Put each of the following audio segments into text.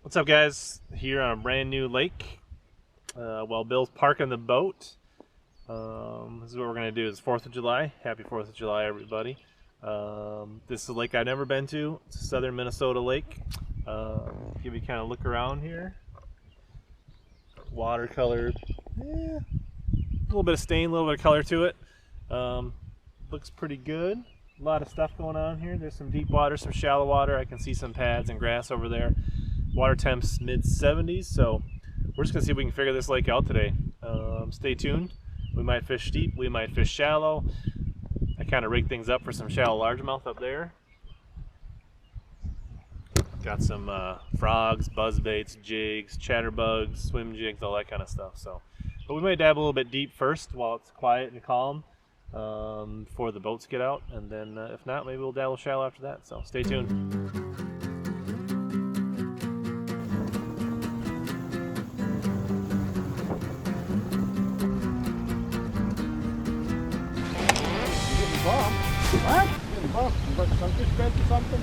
What's up, guys? Here on a brand new lake while Bill's parking the boat. This is what we're going to do. It's 4th of July. Happy 4th of July, everybody. This is a lake I've never been to. It's a southern Minnesota lake. Give you kind of look around here. Watercolor. A little bit of stain, a little bit of color to it. Looks pretty good. A lot of stuff going on here. There's some deep water, some shallow water. I can see some pads and grass over there. Water temps mid-70s, so we're just gonna see if we can figure this lake out today. Stay tuned. We might fish deep, we might fish shallow. I kind of rigged things up for some shallow largemouth up there. Got some frogs, buzzbaits, jigs, chatterbugs, swim jigs, all that kind of stuff. But we might dab a little bit deep first while it's quiet and calm before the boats get out, and then if not, maybe we'll dabble shallow after that. So stay tuned. What? Getting bumped. But some fish bent or something?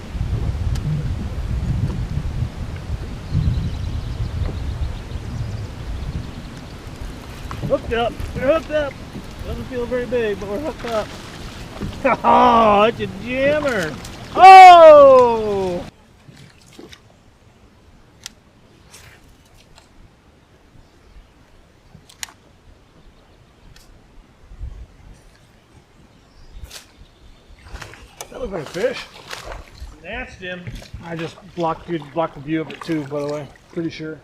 Hooked up. We're hooked up. Doesn't feel very big, but we're hooked up. Oh, it's a jammer. Oh! That looks like a fish. That's Jim. I just blocked the view of it too, by the way. Pretty sure.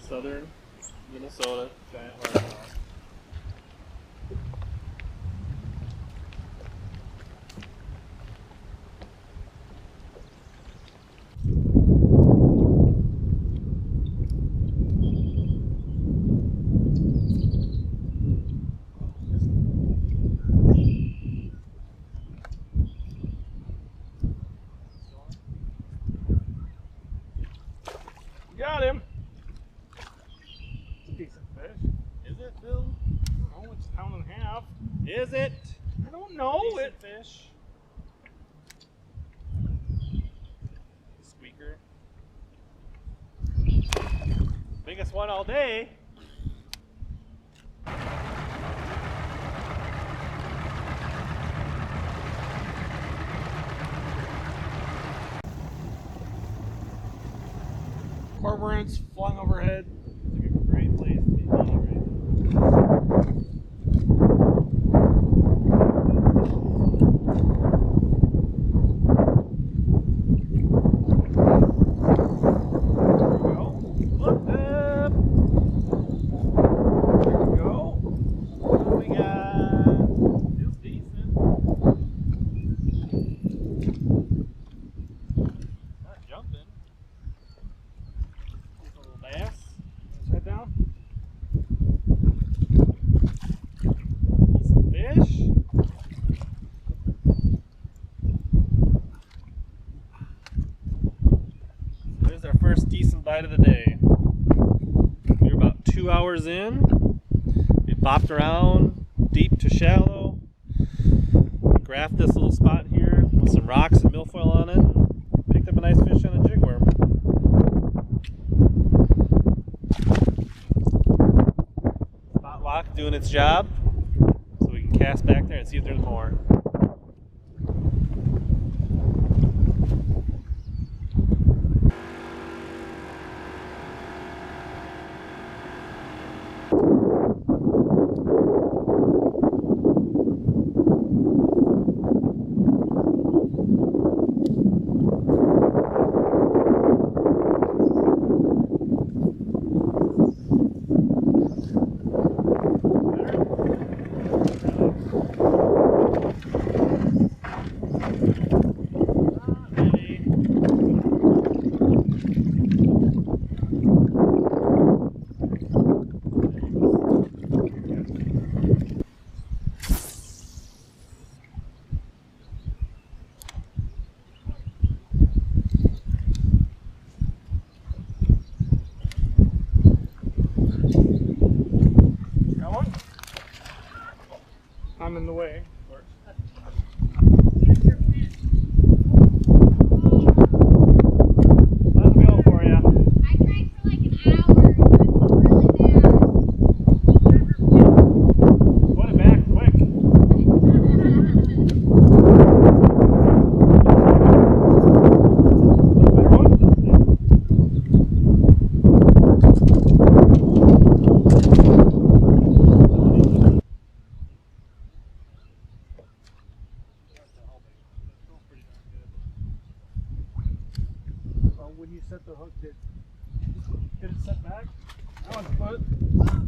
Southern Minnesota giant largemouth. Got him. It's a decent fish. Is it, Bill? Oh, it's a pound and a half. Is it? I don't know. Decent fish. Squeaker. Biggest one all day. Cormorants flying overhead. It's like a great place to be eating right now. Look up! There we go. What do we got? Feels decent. Not jumping. Just a little bass. Let's head down. Decent fish. There's our first decent bite of the day. We're about 2 hours in. We bopped around deep to shallow. Graphed this little spot here with some rocks and milfoil on it. And picked up a nice fish on a jig worm. Spot lock doing its job, so we can cast back there and see if there's more. I'm in the way. There's your fish. when you set the hook, did it set back? That one's good.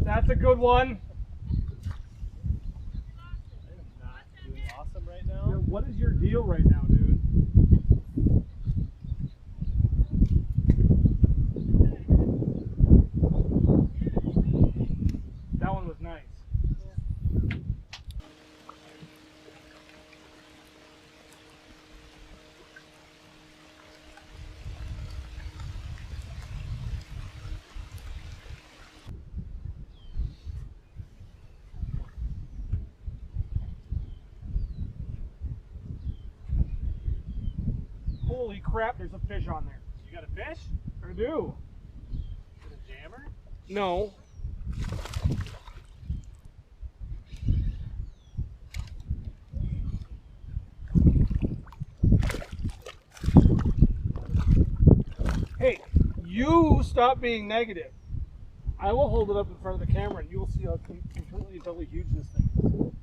That's a good one. I am not doing awesome right now. Yeah, what is your deal right now, dude? That one was nice. Holy crap, there's a fish on there. You got a fish? I do. Is it a jammer? No. Hey, you stop being negative. I will hold it up in front of the camera and you'll see how completely and totally huge this thing is.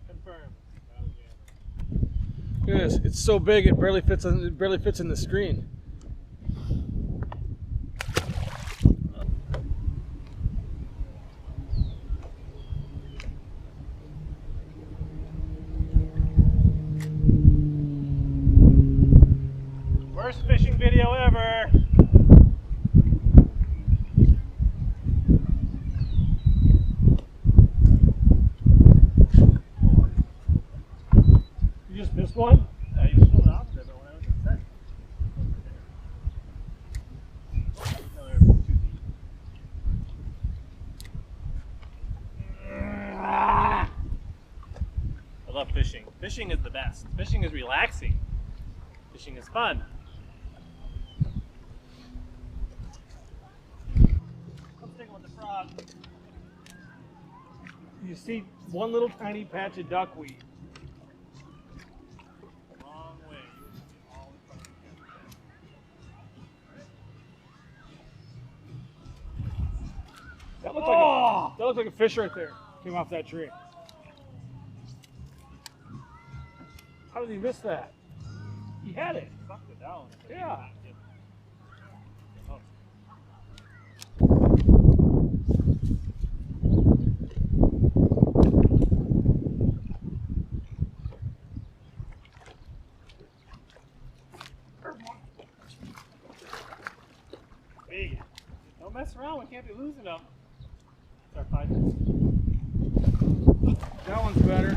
Confirmed. Not a jammer. Look at this. It's so big it barely fits in the screen. Worst fishing video ever. You just missed one? You just pulled it off there, but when I was at set. No, they're too deep. I love fishing. Fishing is the best. Fishing is relaxing. Fishing is fun. I'm sticking with the frog. You see one little tiny patch of duckweed. Wrong way. You would be all in front of the camera. That looked like a fish right there. Came off that tree. How did he miss that? He had it. Sucked it down. But Yeah. he did not get- Big. Don't mess around. We can't be losing them. It's our 5 minutes. That one's better.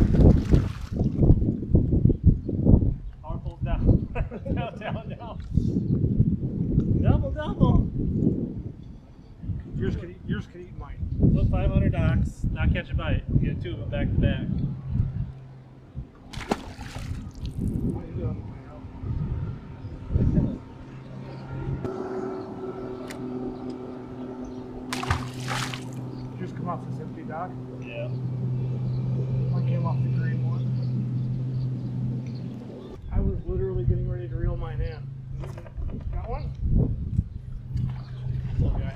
Power pulls down. Down, down, down. Double, double. Yours could eat mine. Flip 500 docks. Not catch a bite. Get 2 of them back to back. What are you doing? Just come off this empty dock. Yeah. One came off the green one. I was literally getting ready to reel mine in. Got one? Okay.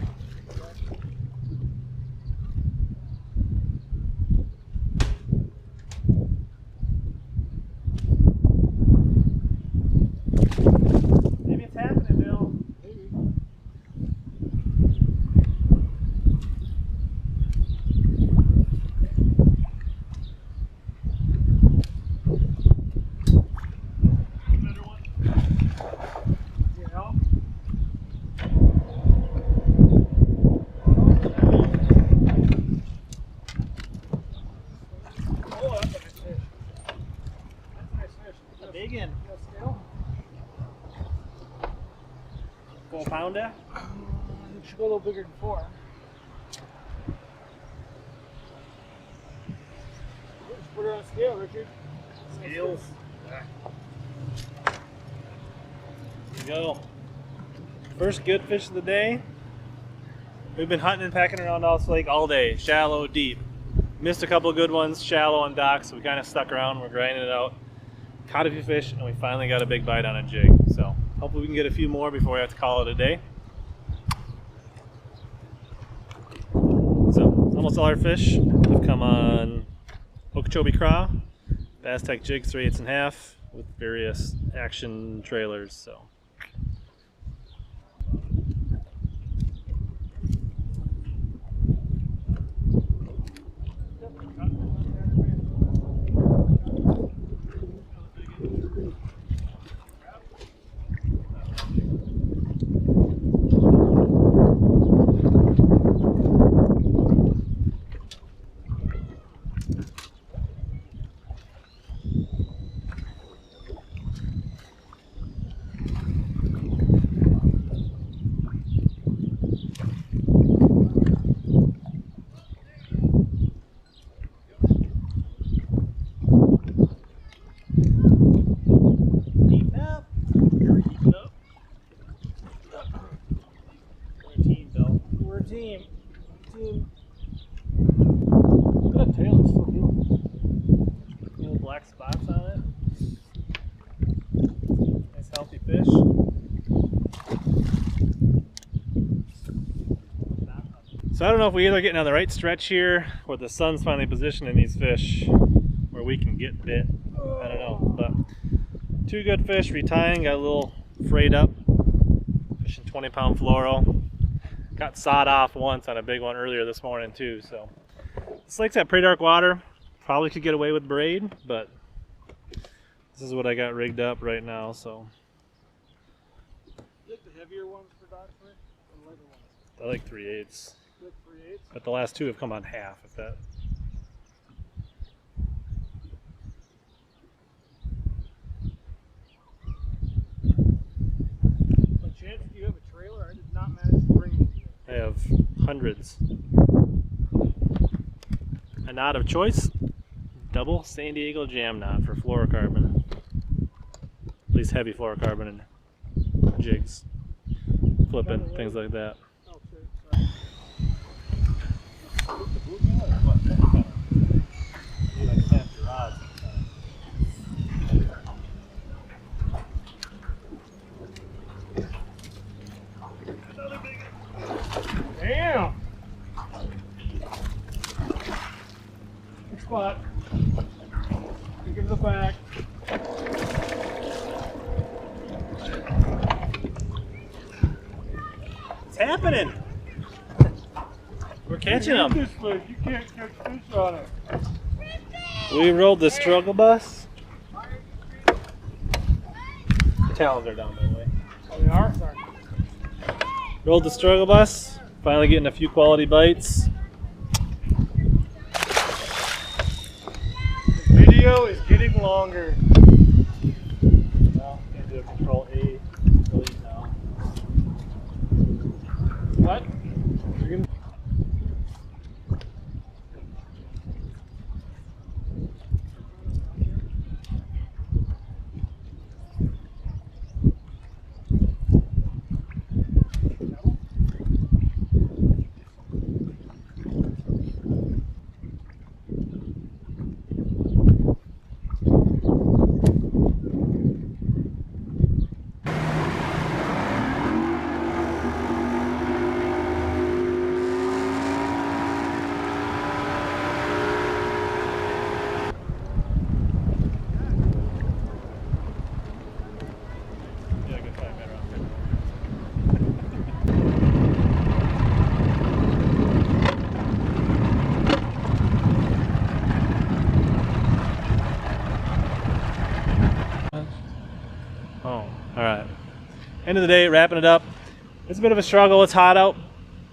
Maybe it's happening, Bill. Maybe. Better one. Yeah. Oh, that's a nice fish. That's a nice fish. A big one. You got a scale? 4 pounder. It should go a little bigger than 4. Just put it on a scale, Richard. Scales. Here we go. First good fish of the day. We've been hunting and packing around Alls Lake all day, shallow, deep. Missed a couple of good ones, shallow on docks, so we kind of stuck around. We're grinding it out. Caught a few fish, and we finally got a big bite on a jig. So hopefully we can get a few more before we have to call it a day. So almost all our fish have come on Okeechobee craw, Bass Tech jigs 3/8 1/2 with various action trailers. So So I don't know if we either getting on the right stretch here or the sun's finally positioning these fish where we can get bit. I don't know, but two good fish retying, got a little frayed up, fishing 20-pound fluoro. Got sawed off once on a big one earlier this morning too, so this lake's got pretty dark water. Probably could get away with braid, but this is what I got rigged up right now, so. You like the heavier ones for dogfish or the lighter ones? I like 3/8. You like 3/8? But the last two have come on half, if that. By chance, do you have a trailer? I did not manage to bring it here. I have hundreds. A knot of choice, double San Diego jam knot for fluorocarbon. At least heavy fluorocarbon and jigs, flipping, things like that. Oh, shit. Sorry. Damn! Good spot. Give it the back. It's happening! We're catching them. This fish, you can't catch fish on it. We rolled the struggle bus. The talons are down, by the way. Oh, they are? Sorry. Rolled the struggle bus. Finally getting a few quality bites. The video is getting longer. Well, can't do a control A delete now. What? You're gonna... Yeah, good 5 minute round. Oh, all right. End of the day, wrapping it up. It's a bit of a struggle. It's hot out.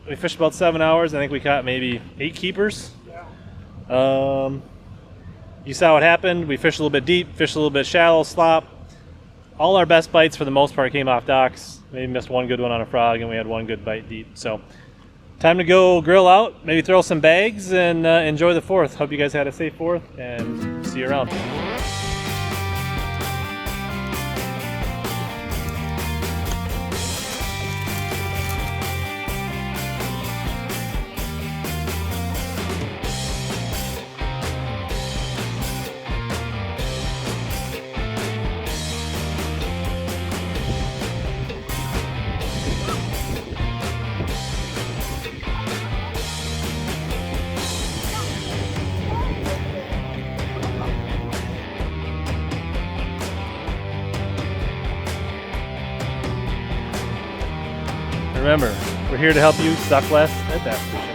We fished about 7 hours. I think we caught maybe 8 keepers. Yeah. You saw what happened. We fished a little bit deep, fished a little bit shallow, slop. All our best bites for the most part came off docks. Maybe missed one good one on a frog, and we had one good bite deep. So time to go grill out, maybe throw some bags, and enjoy the 4th. Hope you guys had a safe 4th, and see you around. Remember, we're here to help you suck less at bass fishing.